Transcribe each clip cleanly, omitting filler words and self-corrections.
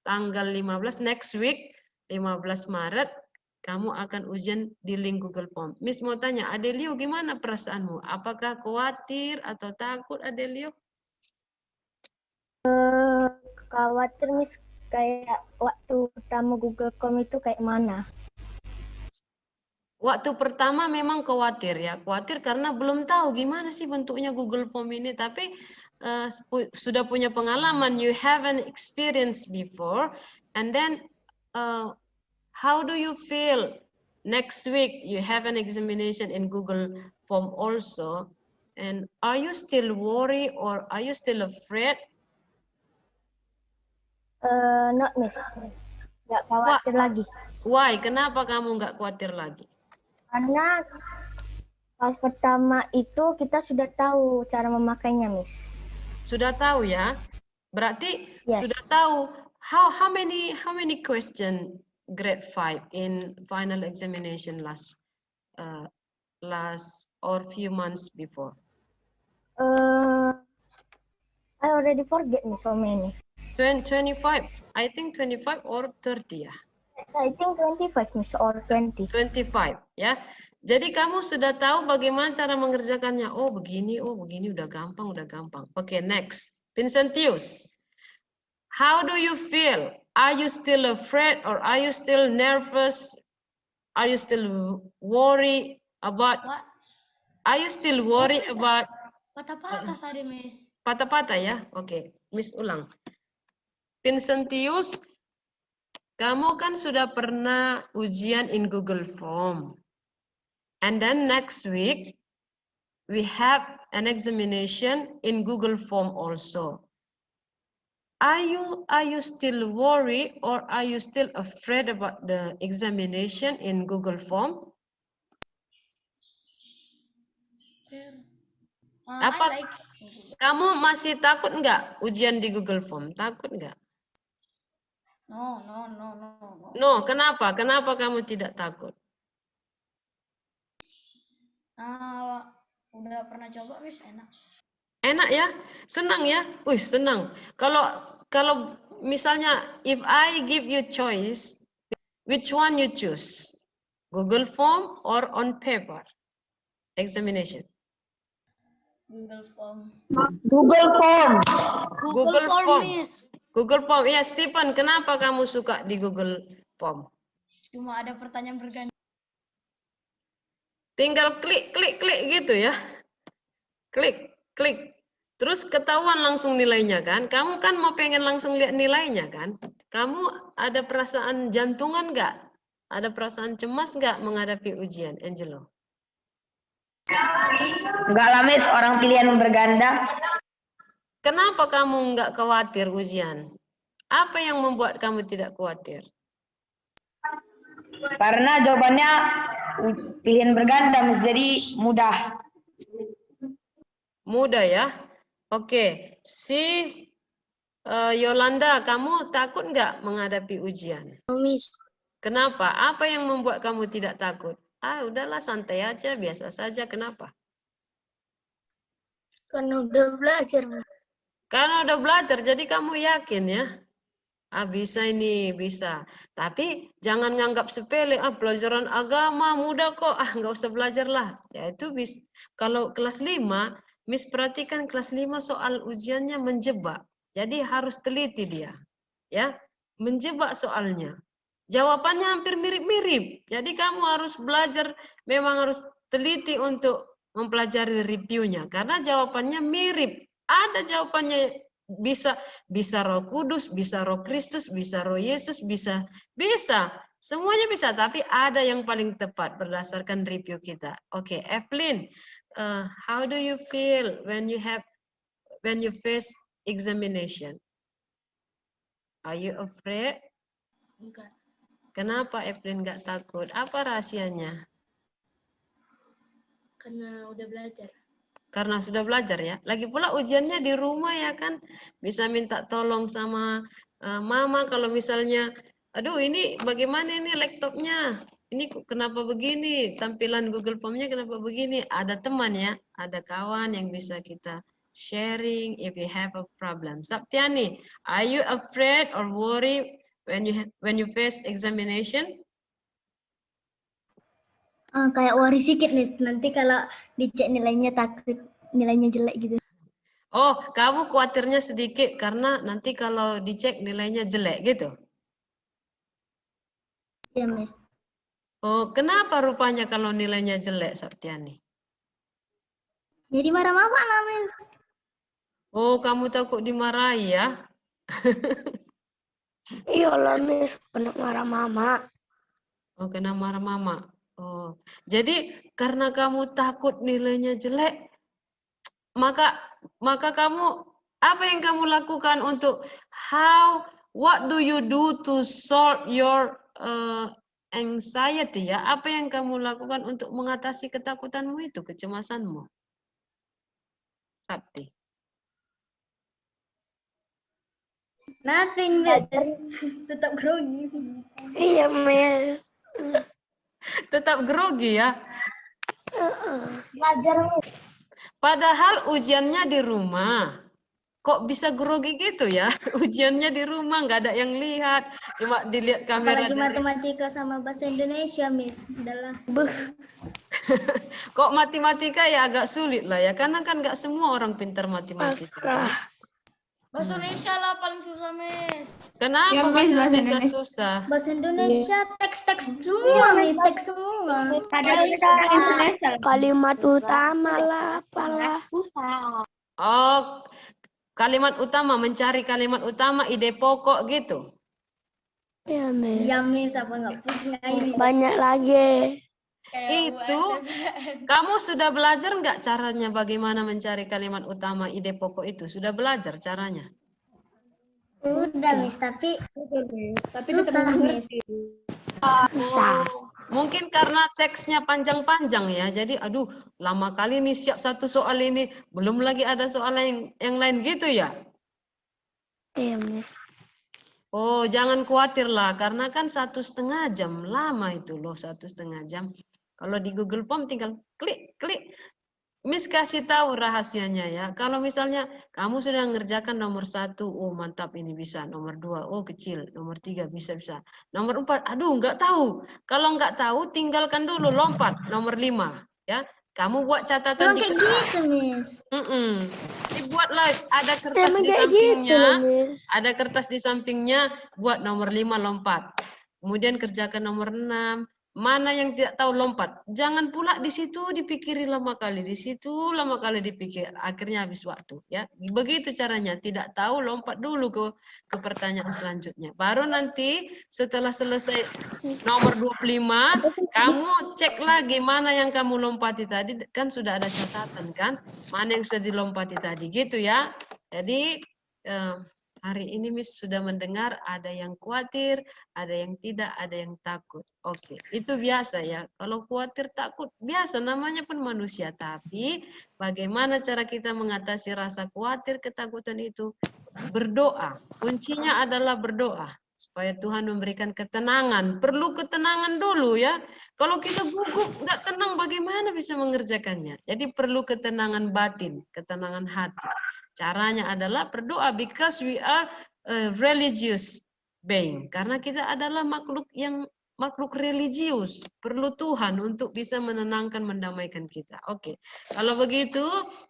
tanggal 15 next week 15 Maret kamu akan ujian di link Google Form. Miss mau tanya, Adelio gimana perasaanmu? Apakah khawatir atau takut Adelio? Khawatir Miss, kayak waktu pertama Google Form itu kayak mana? Waktu pertama memang khawatir ya, khawatir karena belum tahu gimana sih bentuknya Google Form ini. Tapi sudah punya pengalaman, you haven't experienced before, and then how do you feel next week? You have an examination in Google Form also, and are you still worried or are you still afraid? Not Miss, nggak khawatir lagi. Why? Kenapa kamu nggak khawatir lagi? Karena pas pertama itu kita sudah tahu cara memakainya, Miss. Sudah tahu ya? Berarti Yes. sudah tahu how many question grade 5 in final examination last or few months before? I already forget Miss so many. 25. I think 25 or 30 ya. I think 25 Miss or 20. 25 ya. Jadi kamu sudah tahu bagaimana cara mengerjakannya. Oh begini udah gampang, Oke, next. Vincentius. How do you feel? Are you still afraid or are you still nervous? Are you still worried about? What? Are you still worried about? Patah-patah tadi, Miss. Patah-patah ya? Oke, Miss ulang. Vincentius, kamu kan sudah pernah ujian in Google Form. And then next week, we have an examination in Google Form also. Are you still worried or are you still afraid about the examination in Google Form? Apa? Kamu masih takut nggak ujian di Google Form? Takut nggak? No. No, kenapa? Kenapa kamu tidak takut? Udah pernah coba, Miss, enak. Enak ya? Senang ya? Wih, senang. Kalau misalnya if I give you choice, which one you choose? Google Form or on paper examination? Google Form. Google Form. Google Form. Miss. Google Form. Ya, Stephen, kenapa kamu suka di Google Form? Cuma ada pertanyaan berganti. Tinggal klik gitu ya. Klik. Terus ketahuan langsung nilainya kan? Kamu kan mau pengen langsung lihat nilainya kan? Kamu ada perasaan jantungan nggak? Ada perasaan cemas nggak menghadapi ujian, Angelo? Enggak lah Miss, orang pilihan berganda. Kenapa kamu nggak khawatir ujian? Apa yang membuat kamu tidak khawatir? Karena jawabannya pilihan berganda Miss, jadi mudah. Mudah ya? Oke, Yolanda, kamu takut nggak menghadapi ujian? Miss. Kenapa? Apa yang membuat kamu tidak takut? Udahlah santai aja, biasa saja. Kenapa? Karena udah belajar. Karena udah belajar, jadi kamu yakin ya? Bisa ini, bisa. Tapi jangan nganggap sepele, pelajaran agama mudah kok, nggak usah belajar lah. Ya itu kalau kelas 5, Miss perhatikan kelas 5 soal ujiannya menjebak. Jadi harus teliti dia. Ya, menjebak soalnya. Jawabannya hampir mirip-mirip. Jadi kamu harus belajar, memang harus teliti untuk mempelajari reviewnya. Karena jawabannya mirip. Ada jawabannya bisa Roh Kudus, bisa Roh Kristus, bisa Roh Yesus, bisa. Semuanya bisa, tapi ada yang paling tepat berdasarkan review kita. Oke, Evelyn, how do you feel when you face examination? Are you afraid? Enggak. Kenapa Evelyn nggak takut? Apa rahasianya? Karena udah belajar. Karena sudah belajar ya. Lagi pula ujiannya di rumah ya kan. Bisa minta tolong sama mama kalau misalnya, aduh ini bagaimana ini laptopnya? Ini kenapa begini? Tampilan Google Form-nya kenapa begini? Ada teman ya, ada kawan yang bisa kita sharing if you have a problem. Saptiani, are you afraid or worried when you face examination? Kayak worry sedikit, Miss. Nanti kalau dicek nilainya takut nilainya jelek gitu. Oh, kamu khawatirnya sedikit karena nanti kalau dicek nilainya jelek gitu. Iya, Miss. Oh, kenapa rupanya kalau nilainya jelek, Saptiani? Jadi marah-marah lah, Miss. Oh, kamu takut dimarahi ya? Iya lah, Miss. Kena marah mama. Oh, kena marah mama. Oh, jadi karena kamu takut nilainya jelek, maka kamu apa yang kamu lakukan untuk what do you do to solve your anxiety ya? Apa yang kamu lakukan untuk mengatasi ketakutanmu itu, kecemasanmu? Sapti. Nothing, Miss. Tetap grogi. Iya, Miss. Tetap grogi ya? Belajar, Miss. Padahal ujiannya di rumah. Kok bisa grogi gitu ya? Ujiannya di rumah, nggak ada yang lihat. Cuma dilihat kamera Apalagi dari... matematika sama bahasa Indonesia, Miss. Adalah. Kok matematika ya agak sulit lah ya, karena kan nggak semua orang pintar matematika. Bahasa Indonesia lah paling susah, Miss. Kenapa bahasa Indonesia susah? Bahasa Indonesia teks-teks semua, Miss. Teks semua. Kalimat utama lah, apalah. Oh, kalimat utama, mencari kalimat utama, ide pokok gitu. Iya, Miss. Iya, Miss. Apa nggak pusing ini? Banyak lagi. Itu, kamu sudah belajar nggak caranya bagaimana mencari kalimat utama, ide pokok itu? Sudah belajar caranya? Udah, Miss. Tapi susah, Miss. Susah. Mungkin karena teksnya panjang-panjang ya, jadi aduh lama kali nih siap satu soal ini, belum lagi ada soal yang lain gitu ya. Iya, Miss. Oh, jangan khawatir lah, karena kan 1,5 jam, lama itu loh 1,5 jam. Kalau di Google Form tinggal klik, klik. Miss kasih tahu rahasianya ya. Kalau misalnya kamu sudah mengerjakan nomor 1, oh mantap ini bisa. Nomor 2, oh kecil. Nomor 3 bisa. Nomor 4, aduh nggak tahu. Kalau nggak tahu tinggalkan dulu, lompat. Nomor 5, ya. Kamu buat catatan di kayak kertas. gitu, Miss. Dibuatlah ada kertas Emang di kayak sampingnya. gitu, Miss. Ada kertas di sampingnya, buat nomor 5 lompat. Kemudian kerjakan nomor 6. Mana yang tidak tahu lompat. Jangan pula di situ dipikiri lama kali, di situ lama kali dipikir, akhirnya habis waktu ya. Begitu caranya, tidak tahu lompat dulu ke pertanyaan selanjutnya. Baru nanti setelah selesai nomor 25, kamu cek lagi mana yang kamu lompati tadi, kan sudah ada catatan kan? Mana yang sudah dilompati tadi gitu ya. Jadi hari ini Miss sudah mendengar ada yang khawatir, ada yang tidak, ada yang takut. Oke, itu biasa ya. Kalau khawatir, takut, biasa namanya pun manusia. Tapi bagaimana cara kita mengatasi rasa khawatir, ketakutan itu? Berdoa. Kuncinya adalah berdoa. Supaya Tuhan memberikan ketenangan. Perlu ketenangan dulu ya. Kalau kita gugup, nggak tenang, bagaimana bisa mengerjakannya? Jadi perlu ketenangan batin, ketenangan hati. Caranya adalah berdoa, because we are religious being. Karena kita adalah makhluk religius, perlu Tuhan untuk bisa menenangkan, mendamaikan kita. Oke, kalau begitu,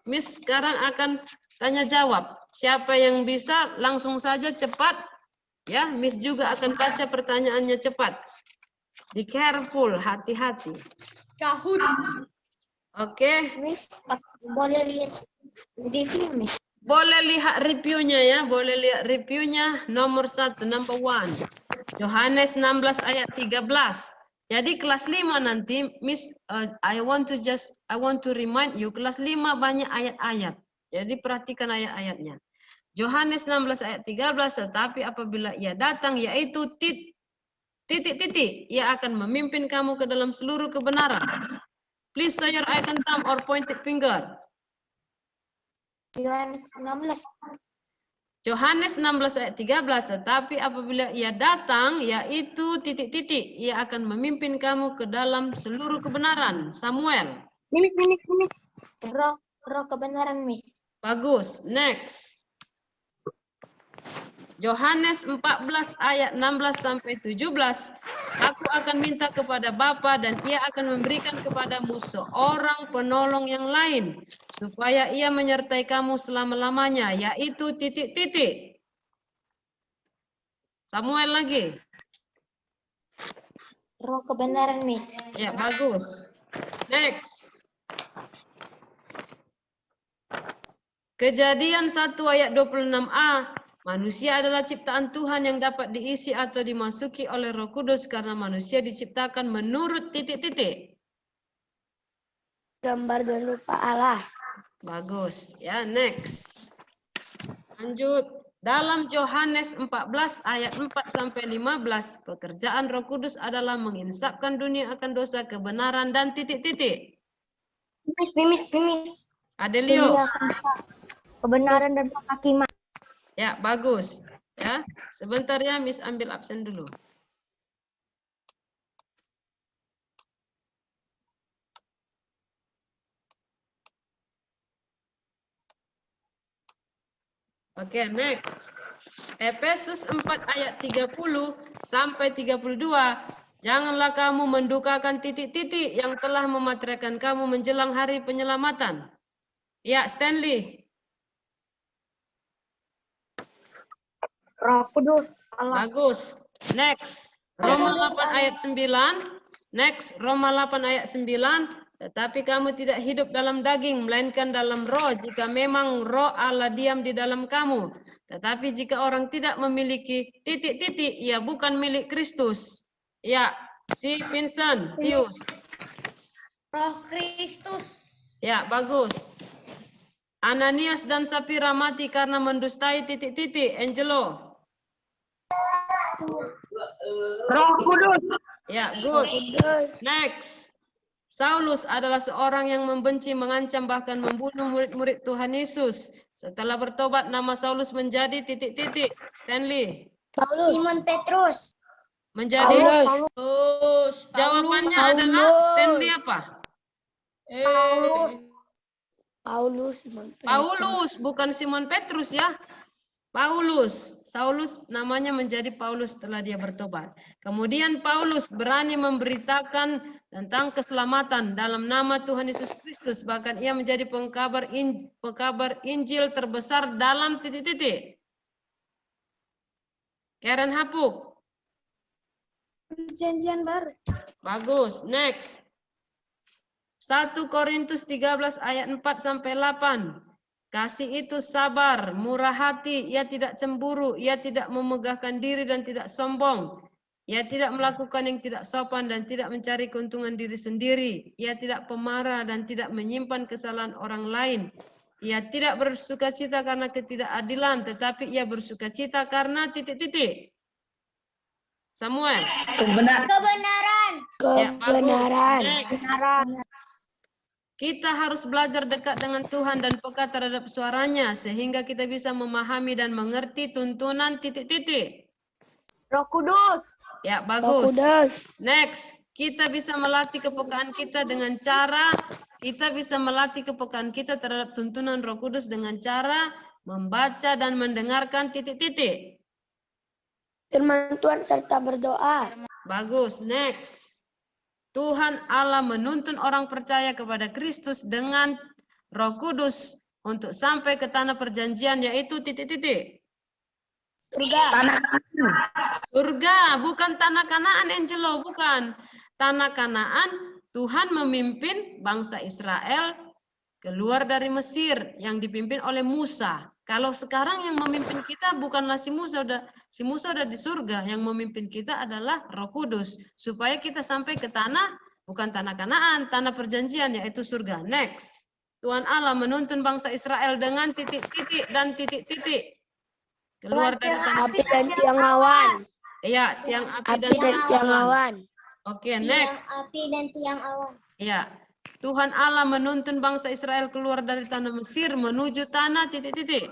Miss sekarang akan tanya jawab. Siapa yang bisa langsung saja cepat, ya. Miss juga akan baca pertanyaannya cepat. Be careful, hati-hati. Kahut. Oke. Miss, boleh lihat review, Miss? Boleh lihat reviewnya ya, boleh lihat reviewnya nomor 1, number 1. Yohanes 16 ayat 13. Jadi kelas 5 nanti, Miss, I want to remind you, kelas 5 banyak ayat-ayat. Jadi perhatikan ayat-ayatnya. Yohanes 16 ayat 13, tetapi apabila ia datang, yaitu titik-titik, ia akan memimpin kamu ke dalam seluruh kebenaran. Please show your icon thumb or pointed finger. Yohanes 16 ayat 13, tetapi apabila ia datang, yaitu titik-titik, ia akan memimpin kamu ke dalam seluruh kebenaran. Samuel. Miss. Roh kebenaran, Miss. Bagus. Next. Yohanes 14 ayat 16 sampai 17. Aku akan minta kepada Bapa dan Ia akan memberikan kepadamu seorang penolong yang lain supaya Ia menyertai kamu selama-lamanya, yaitu titik-titik. Samuel lagi. Roh kebenaran, Miss. Ya, bagus. Next. Kejadian 1 ayat 26a. Manusia adalah ciptaan Tuhan yang dapat diisi atau dimasuki oleh Roh Kudus karena manusia diciptakan menurut titik-titik. Gambar dan rupa Allah. Bagus. Ya, next. Lanjut. Dalam Yohanes 14 ayat 4 sampai 15, pekerjaan Roh Kudus adalah menginsapkan dunia akan dosa, kebenaran dan titik-titik. Mimis. Adelio. Kebenaran dan kehakiman. Ya, bagus. Ya, sebentar ya, Miss ambil absen dulu. Oke, next. Efesus 4 ayat 30 sampai 32. Janganlah kamu mendukakan titik-titik yang telah memateraikan kamu menjelang hari penyelamatan. Ya, Stanley. Roh Kudus Allah. Bagus. Next. Roma 8 ayat 9. Next. Roma 8 ayat 9. Tetapi kamu tidak hidup dalam daging, melainkan dalam roh, jika memang roh Allah diam di dalam kamu. Tetapi jika orang tidak memiliki titik-titik, ia bukan milik Kristus. Ya, si Vincent, Tius. Roh Kristus. Ya, bagus. Ananias dan Sapira mati karena mendustai titik-titik. Angelo. Roh Kudus. Ya, good. Next. Saulus adalah seorang yang membenci, mengancam, bahkan membunuh murid-murid Tuhan Yesus. Setelah bertobat, nama Saulus menjadi titik-titik. Stanley. Simon Petrus. Menjadi? Paulus. Jawabannya adalah Stanley apa? Paulus, bukan Simon Petrus ya. Paulus. Saulus namanya menjadi Paulus setelah dia bertobat. Kemudian Paulus berani memberitakan tentang keselamatan dalam nama Tuhan Yesus Kristus. Bahkan ia menjadi pengkabar Injil terbesar dalam titik-titik. Karen Hapuk. Perjanjian baru. Bagus. Next. 1 Korintus 13 ayat 4 sampai 8. Kasih itu sabar, murah hati, ia tidak cemburu, ia tidak memegahkan diri dan tidak sombong. Ia tidak melakukan yang tidak sopan dan tidak mencari keuntungan diri sendiri. Ia tidak pemarah dan tidak menyimpan kesalahan orang lain. Ia tidak bersukacita karena ketidakadilan, tetapi ia bersukacita karena titik-titik. Samuel. Kebenaran. Ya, bagus. Next. Kita harus belajar dekat dengan Tuhan dan peka terhadap suaranya sehingga kita bisa memahami dan mengerti tuntunan titik-titik. Roh Kudus. Ya, bagus. Next, kita bisa melatih kepekaan kita dengan cara terhadap tuntunan Roh Kudus dengan cara membaca dan mendengarkan titik-titik. Firman Tuhan serta berdoa. Bagus. Next. Tuhan Allah menuntun orang percaya kepada Kristus dengan Roh Kudus untuk sampai ke tanah perjanjian, yaitu titik-titik. Surga, bukan tanah Kanaan, Angelo, bukan. Tanah Kanaan, Tuhan memimpin bangsa Israel keluar dari Mesir yang dipimpin oleh Musa. Kalau sekarang yang memimpin kita bukanlah si Musa udah di surga, yang memimpin kita adalah Roh Kudus supaya kita sampai ke tanah bukan tanah Kanaan, tanah perjanjian yaitu surga. Next. Tuhan Allah menuntun bangsa Israel dengan titik-titik dan titik-titik keluar dari tanah Api dan tiang awan. Ya, tiang api dan tiang awan. Oke, next. Api dan tiang awan. Ya. Tuhan Allah menuntun bangsa Israel keluar dari tanah Mesir menuju tanah titik-titik.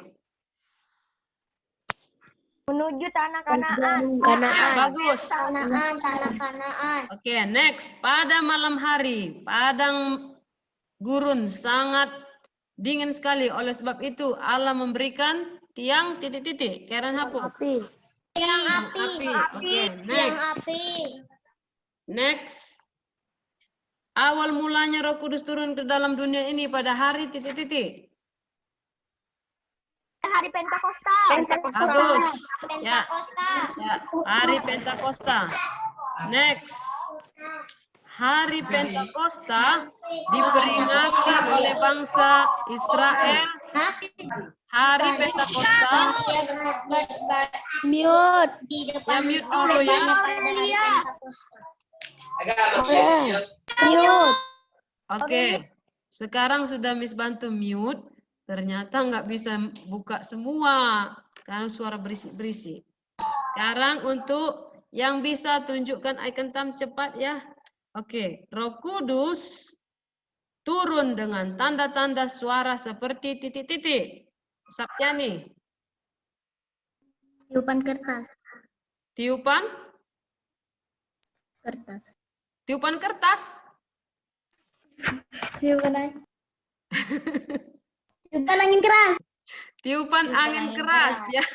Menuju tanah Kanaan. Bagus. Tanah Kanaan. Oke, next. Pada malam hari, padang gurun sangat Dingin sekali. Oleh sebab itu Allah memberikan tiang titik-titik. Karen hapus. Api. Tiang api. Oke, Tiang next. api. Next. Awal mulanya Roh Kudus turun ke dalam dunia ini pada hari titik-titik. Hari Pentakosta. Bagus. Ya, Pentakosta. ya, hari Pentakosta. Next. Hari Pentakosta diperingati oleh bangsa Israel. Hari Pentakosta. Mute. Di Ya, depan mute dulu ya. Mute. Oke. Sekarang sudah Miss bantu mute. Ternyata nggak bisa buka semua karena suara berisik-berisik. Sekarang untuk yang bisa tunjukkan icon thumb cepat ya. Oke, Roh Kudus turun dengan tanda-tanda suara seperti titik-titik. Saptiani, Tiupan kertas. tiupan, Kertas. tiupan kertas. Tiupan angin. Tiupan angin keras. Tiupan angin keras ya.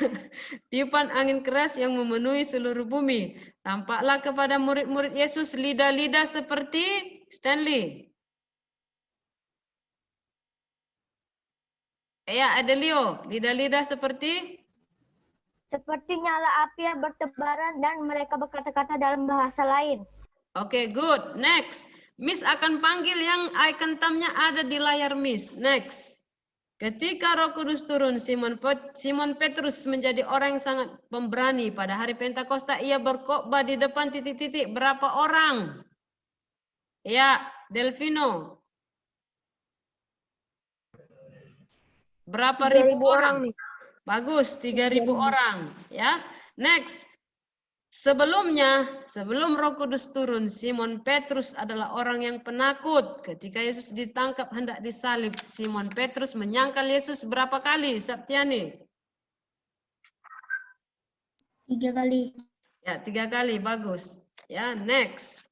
Tiupan angin keras yang memenuhi seluruh bumi. Tampaklah kepada murid-murid Yesus lidah-lidah seperti Stanley. Ya, Adelio, lidah-lidah seperti Seperti nyala api yang bertebaran dan mereka berkata-kata dalam bahasa lain. Oke, good. Next. Miss akan panggil yang icon thumb-nya ada di layar Miss. Next. Ketika Roh Kudus turun, Simon Petrus menjadi orang yang sangat pemberani. Pada hari Pentakosta ia berkhotbah di depan titik-titik. Berapa orang? Ya, Delvino. Berapa ribu orang? Bagus, 3.000 orang. Ya. Next. Sebelum Roh Kudus turun, Simon Petrus adalah orang yang penakut. Ketika Yesus ditangkap hendak disalib, Simon Petrus menyangkal Yesus berapa kali, Saptiani? 3 kali. Ya, 3 kali, bagus. Ya, next.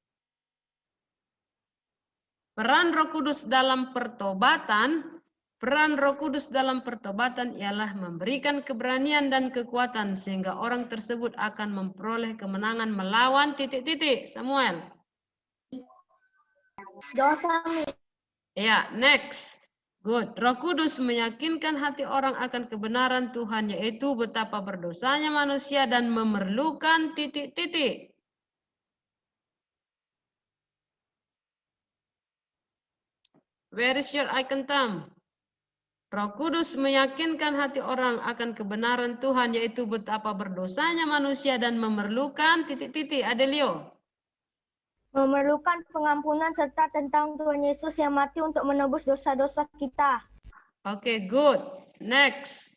Peran Roh Kudus dalam pertobatan ialah memberikan keberanian dan kekuatan sehingga orang tersebut akan memperoleh kemenangan melawan titik-titik. Samuel. Dosa. Ya, next. Good. Roh Kudus meyakinkan hati orang akan kebenaran Tuhan, yaitu betapa berdosanya manusia dan memerlukan titik-titik. Where is your icon thumb? Roh Kudus meyakinkan hati orang akan kebenaran Tuhan, yaitu betapa berdosanya manusia dan memerlukan titik-titik. Adelio. Memerlukan pengampunan serta tentang Tuhan Yesus yang mati untuk menebus dosa-dosa kita. Oke, good. Next.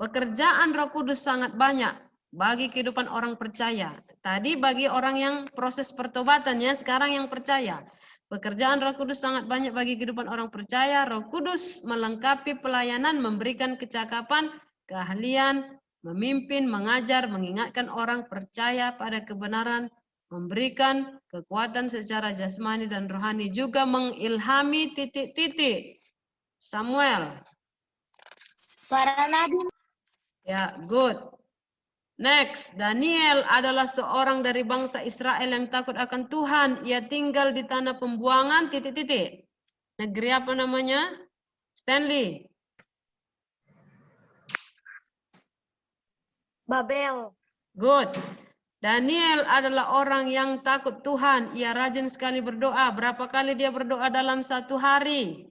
Pekerjaan Roh Kudus sangat banyak bagi kehidupan orang percaya. Tadi bagi orang yang proses pertobatan ya, sekarang yang percaya. Pekerjaan Roh Kudus sangat banyak bagi kehidupan orang percaya. Roh Kudus melengkapi pelayanan, memberikan kecakapan, keahlian, memimpin, mengajar, mengingatkan orang percaya pada kebenaran, memberikan kekuatan secara jasmani dan rohani, juga mengilhami titik-titik. Samuel. Para nabi. Ya, good. Next, Daniel adalah seorang dari bangsa Israel yang takut akan Tuhan. Ia tinggal di tanah pembuangan titik-titik. Negeri apa namanya? Stanley. Babel. Good. Daniel adalah orang yang takut Tuhan. Ia rajin sekali berdoa. Berapa kali dia berdoa dalam satu hari?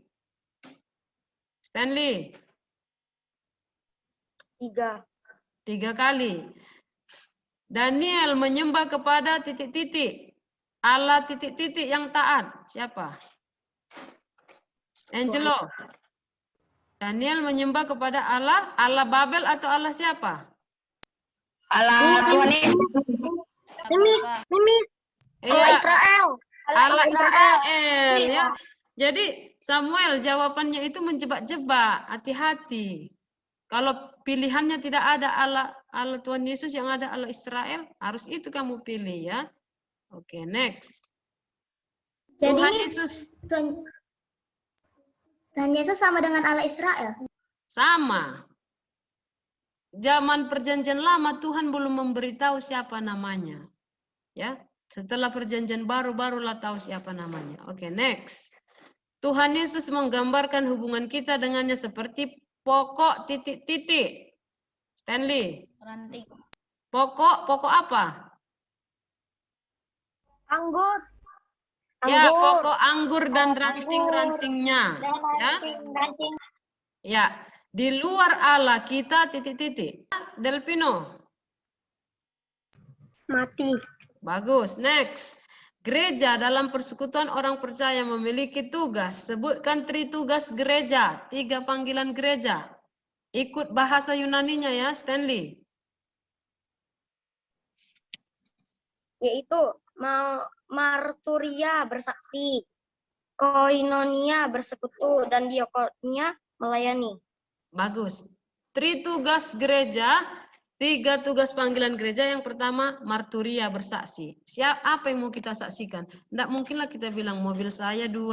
Stanley. 3. 3 kali. Daniel menyembah kepada titik-titik. Allah titik-titik yang taat. Siapa? Angelo. Daniel menyembah kepada Allah. Allah Babel atau Allah siapa? Allah Tuhan Yesus. Mimis. Iya, Israel. Allah Israel. Ya. Jadi Samuel jawabannya itu menjebak-jebak. Hati-hati. Kalau pilihannya tidak ada Allah Tuhan Yesus, yang ada Allah Israel, harus itu kamu pilih ya. Oke, next. Jadi Tuhan Miss, Yesus. Tuhan Yesus sama dengan Allah Israel. Sama. Zaman perjanjian lama Tuhan belum memberitahu siapa namanya. Ya, setelah perjanjian barulah tahu siapa namanya. Oke, next. Tuhan Yesus menggambarkan hubungan kita dengannya seperti pokok titik-titik. Stanley. Ranting. Pokok apa? Anggur. Ya, Anggur. pokok anggur dan ranting-rantingnya. Ya. Ranting. Ya, di luar Allah kita titik-titik. Delpino. Mati. Bagus. Next. Gereja dalam persekutuan orang percaya memiliki tugas. Sebutkan 3 tugas gereja. 3 panggilan gereja. Ikut bahasa Yunaninya ya, Stanley. Yaitu marturia bersaksi, koinonia bersekutu, dan diakonia melayani. Bagus. 3 tugas gereja, 3 tugas panggilan gereja. Yang pertama, marturia bersaksi. Apa yang mau kita saksikan? Tidak mungkinlah kita bilang mobil saya 2,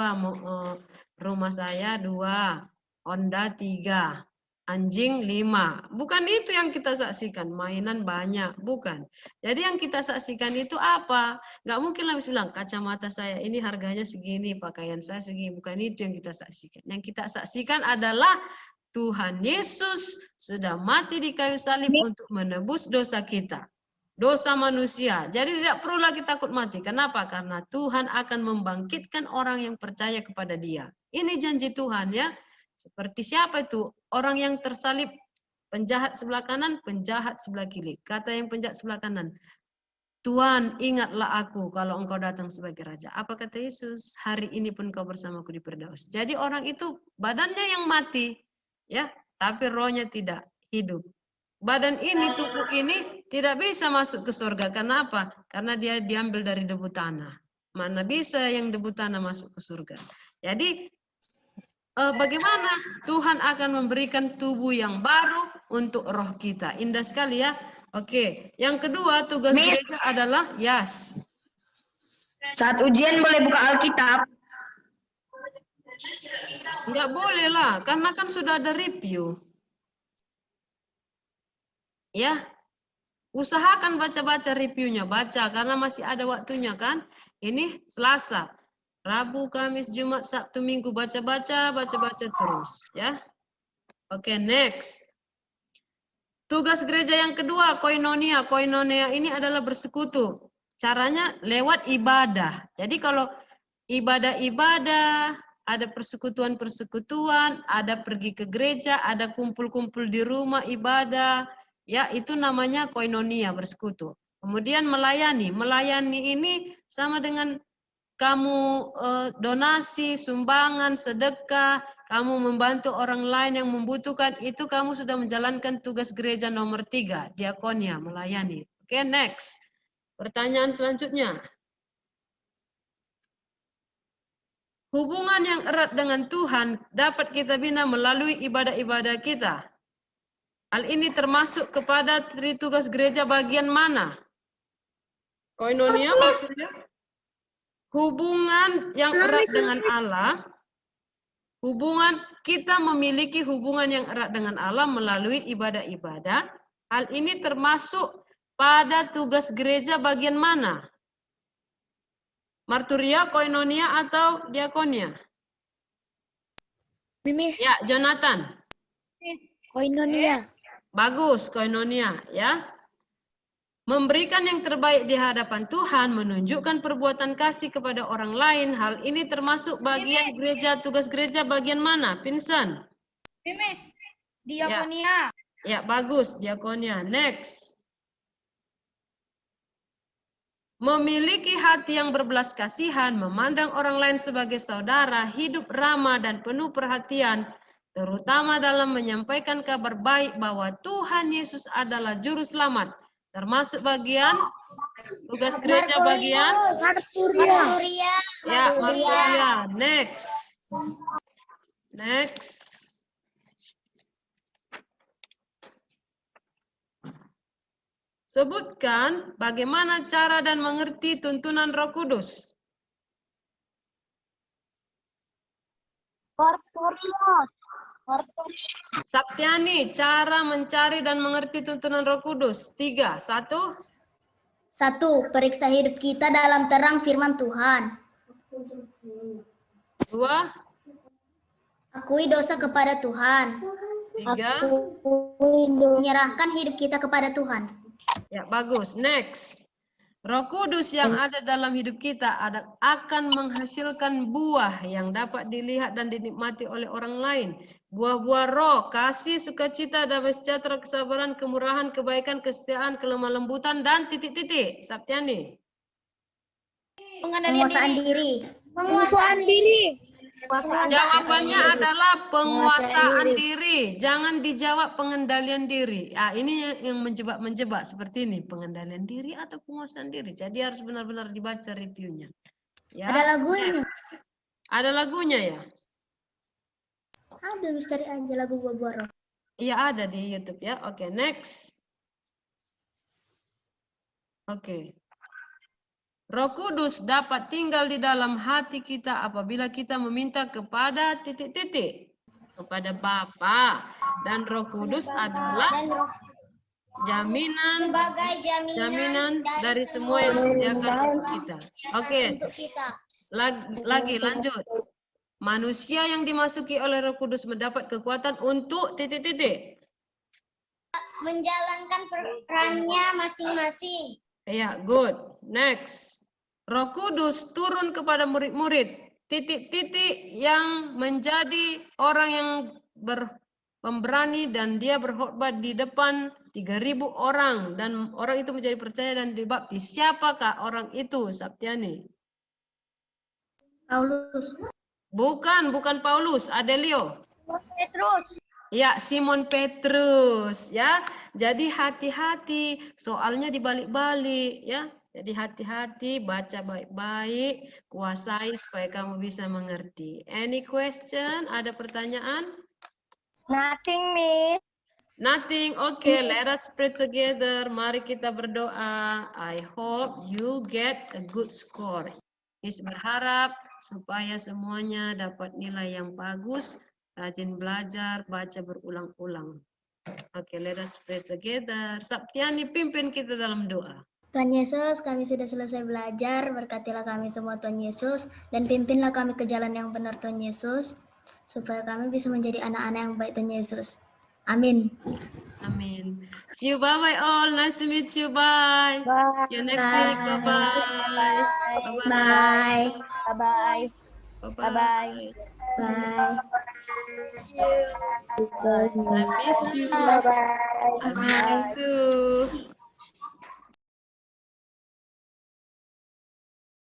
rumah saya 2, Honda 3, anjing 5. Bukan itu yang kita saksikan. Mainan banyak, bukan. Jadi yang kita saksikan itu apa? Nggak mungkin lah bilang kacamata saya ini harganya segini, pakaian saya segini. Bukan itu yang kita saksikan. Yang kita saksikan adalah Tuhan Yesus sudah mati di kayu salib untuk menebus dosa kita. Dosa manusia. Jadi tidak perlu lagi takut mati. Kenapa? Karena Tuhan akan membangkitkan orang yang percaya kepada Dia. Ini janji Tuhan ya. Seperti siapa itu? Orang yang tersalib, penjahat sebelah kanan, penjahat sebelah kiri. Kata yang penjahat sebelah kanan, Tuhan, ingatlah aku kalau engkau datang sebagai raja. Apa kata Yesus? Hari ini pun kau bersamaku di Firdaus. Jadi orang itu badannya yang mati, ya, tapi rohnya tidak hidup. Badan ini, tubuh ini tidak bisa masuk ke surga. Kenapa? Karena dia diambil dari debu tanah. Mana bisa yang debu tanah masuk ke surga? Jadi bagaimana Tuhan akan memberikan tubuh yang baru untuk roh kita. Indah sekali ya. Oke, yang kedua tugas gereja adalah Yas. Saat ujian boleh buka Alkitab. Enggak boleh lah, karena kan sudah ada review. Ya, usahakan baca-baca reviewnya, baca karena masih ada waktunya kan. Ini Selasa, Rabu, Kamis, Jumat, Sabtu, Minggu, baca-baca terus. Ya, oke, next. Tugas gereja yang kedua, koinonia. Koinonia ini adalah bersekutu. Caranya lewat ibadah. Jadi kalau ibadah-ibadah, ada persekutuan-persekutuan, ada pergi ke gereja, ada kumpul-kumpul di rumah ibadah, ya itu namanya koinonia, bersekutu. Kemudian melayani. Melayani ini sama dengan kamu donasi, sumbangan, sedekah, kamu membantu orang lain yang membutuhkan, itu kamu sudah menjalankan tugas gereja nomor 3, diakonia, melayani. Oke, next. Pertanyaan selanjutnya. Hubungan yang erat dengan Tuhan dapat kita bina melalui ibadah-ibadah kita. Hal ini termasuk kepada 3 tugas gereja bagian mana? Koinonia maksudnya? Hubungan yang erat dengan Allah, hubungan kita memiliki hubungan yang erat dengan Allah melalui ibadah-ibadah. Hal ini termasuk pada tugas gereja bagian mana? Marturia, koinonia, atau diakonia? Mimis. Ya, Jonathan. Koinonia. Bagus, koinonia, ya. Memberikan yang terbaik di hadapan Tuhan, menunjukkan perbuatan kasih kepada orang lain. Hal ini termasuk bagian gereja, tugas gereja bagian mana? Vincent? Mimis, diakonia. Ya, bagus, diakonia. Next. Memiliki hati yang berbelas kasihan, memandang orang lain sebagai saudara, hidup ramah dan penuh perhatian, terutama dalam menyampaikan kabar baik bahwa Tuhan Yesus adalah juru selamat. Termasuk bagian tugas gereja bagian Marturia. ya, marturia. Next. Sebutkan bagaimana cara dan mengerti tuntunan Roh Kudus. Saptiani, cara mencari dan mengerti tuntunan Roh Kudus. 3, 1. 1. Periksa hidup kita dalam terang firman Tuhan. 2, Akui dosa kepada Tuhan. 3. Menyerahkan hidup kita kepada Tuhan. Ya, bagus. Next. Roh Kudus yang ada dalam hidup kita akan menghasilkan buah yang dapat dilihat dan dinikmati oleh orang lain. Buah-buah roh, kasih, sukacita, damai sejahtera, kesabaran, kemurahan, kebaikan, kesetiaan, kelemah lembutan, dan titik-titik. Saptiani. Penguasaan diri. Jawabannya adalah penguasaan diri. Jangan dijawab pengendalian diri. Ini yang menjebak seperti ini, pengendalian diri atau penguasaan diri. Jadi harus benar-benar dibaca reviewnya. Ya. Ada lagunya. Ada lagunya ya? Ada misteri aja lagu buah-buah roh. Iya ada di YouTube ya. Oke, next. Oke. Roh Kudus dapat tinggal di dalam hati kita apabila kita meminta kepada titik-titik. Kepada Bapa. Dan Roh Kudus adalah jaminan dari semua yang disediakan untuk kita. Oke. Lagi lanjut. Manusia yang dimasuki oleh Roh Kudus mendapat kekuatan untuk titik-titik. Menjalankan perannya masing-masing. Ya, good. Next. Roh Kudus turun kepada murid-murid. Titik-titik yang menjadi orang yang pemberani dan dia berkhotbah di depan 3.000 orang. Dan orang itu menjadi percaya dan dibaptis. Siapakah orang itu, Saptiani? Paulus. Bukan Paulus. Adelio. Petrus. Ya, Simon Petrus. Ya, jadi hati-hati. Soalnya dibalik-balik. Ya. Jadi hati-hati, baca baik-baik, kuasai supaya kamu bisa mengerti. Any question? Ada pertanyaan? Nothing, Miss. Nothing. Okay, let us pray together. Mari kita berdoa. I hope you get a good score. Miss berharap supaya semuanya dapat nilai yang bagus, rajin belajar, baca berulang-ulang. Okay, let us pray together. Saptiani pimpin kita dalam doa. Tuhan Yesus, kami sudah selesai belajar, berkatilah kami semua Tuhan Yesus, dan pimpinlah kami ke jalan yang benar Tuhan Yesus, supaya kami bisa menjadi anak-anak yang baik Tuhan Yesus. Amin. Amin. See you, bye-bye all. Nice to meet you. Bye. See you next week. Bye-bye. Bye. Bye-bye. Bye-bye. Bye. I miss you. I miss you too.